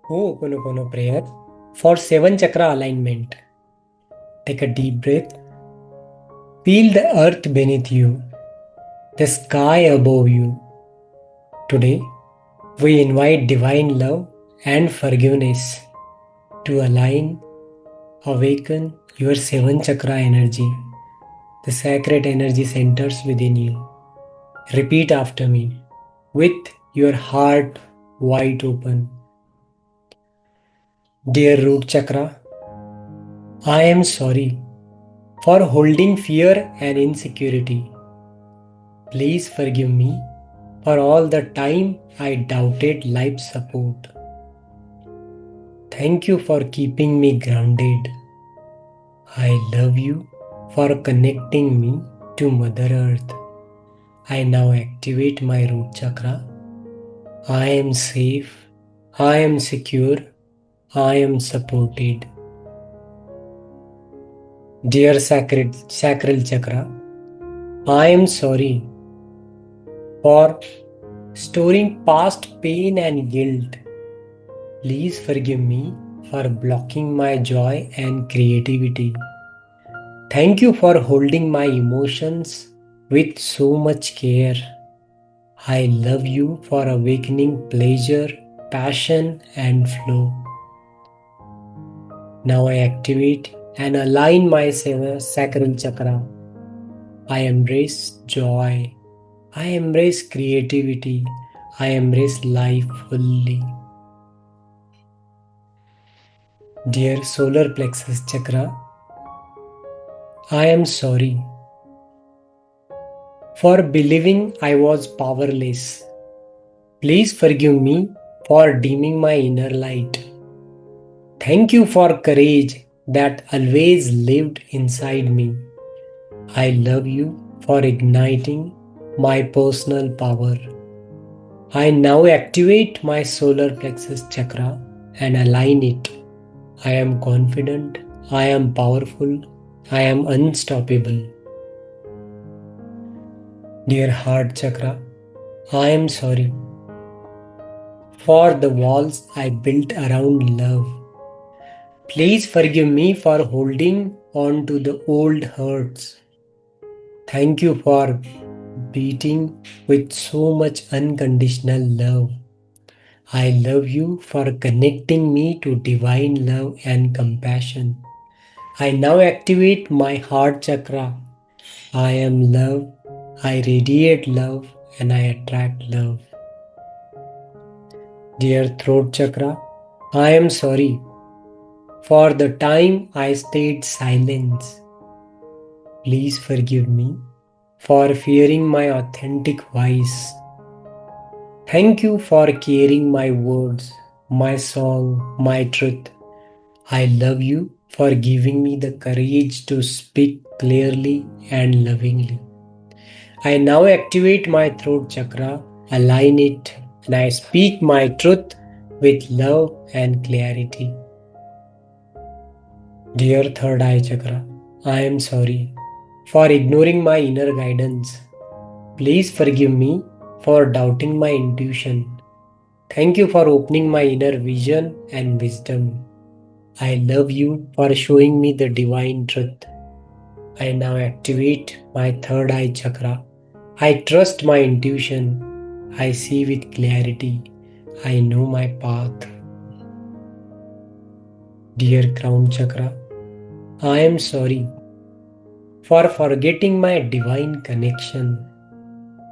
Hooponopono prayer for 7 chakra alignment. Take a deep breath. Feel the earth beneath you, the sky above you. Today, we invite divine love and forgiveness to align, awaken your 7 chakra energy, the sacred energy centers within you. Repeat after me with your heart wide open. Dear root chakra, I am sorry for holding fear and insecurity. Please forgive me for all the time I doubted life's support. Thank you for keeping me grounded. I love you for connecting me to Mother Earth. I now activate my root chakra. I am safe. I am secure. I am supported. Dear sacral chakra, I am sorry for storing past pain and guilt. Please forgive me for blocking my joy and creativity. Thank you for holding my emotions with so much care. I love you for awakening pleasure, passion, and flow. Now I activate and align my sacral chakra. I embrace joy. I embrace creativity. I embrace life fully. Dear solar plexus chakra, I am sorry for believing I was powerless. Please forgive me for dimming my inner light. Thank you for courage that always lived inside me. I love you for igniting my personal power. I now activate my solar plexus chakra and align it. I am confident, I am powerful, I am unstoppable. Dear heart chakra, I am sorry for the walls I built around love. Please forgive me for holding on to the old hurts. Thank you for beating with so much unconditional love. I love you for connecting me to divine love and compassion. I now activate my heart chakra. I am love, I radiate love, and I attract love. Dear throat chakra, I am sorry for the time I stayed silent. Please forgive me for fearing my authentic voice. Thank you for caring my words, my song, my truth. I love you for giving me the courage to speak clearly and lovingly. I now activate my throat chakra, align it, and I speak my truth with love and clarity. Dear third eye chakra, I am sorry for ignoring my inner guidance. Please forgive me for doubting my intuition. Thank you for opening my inner vision and wisdom. I love you for showing me the divine truth. I now activate my third eye chakra. I trust my intuition. I see with clarity. I know my path. Dear crown chakra, I am sorry for forgetting my divine connection.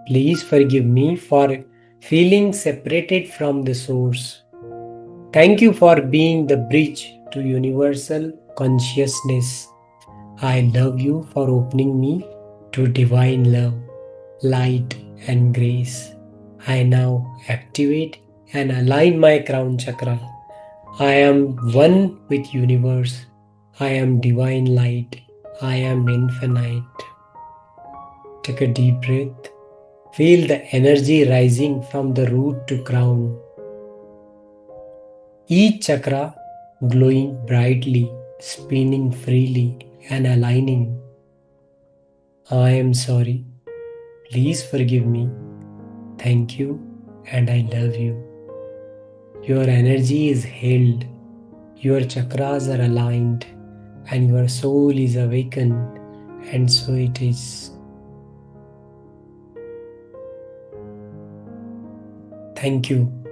Please forgive me for feeling separated from the source. Thank you for being the bridge to universal consciousness. I love you for opening me to divine love, light, and grace. I now activate and align my crown chakra. I am one with universe. I am divine light. I am infinite. Take a deep breath. Feel the energy rising from the root to crown. Each chakra glowing brightly, spinning freely, and aligning. I am sorry. Please forgive me. Thank you, and I love you. Your energy is held, your chakras are aligned, and your soul is awakened, and so it is. Thank you.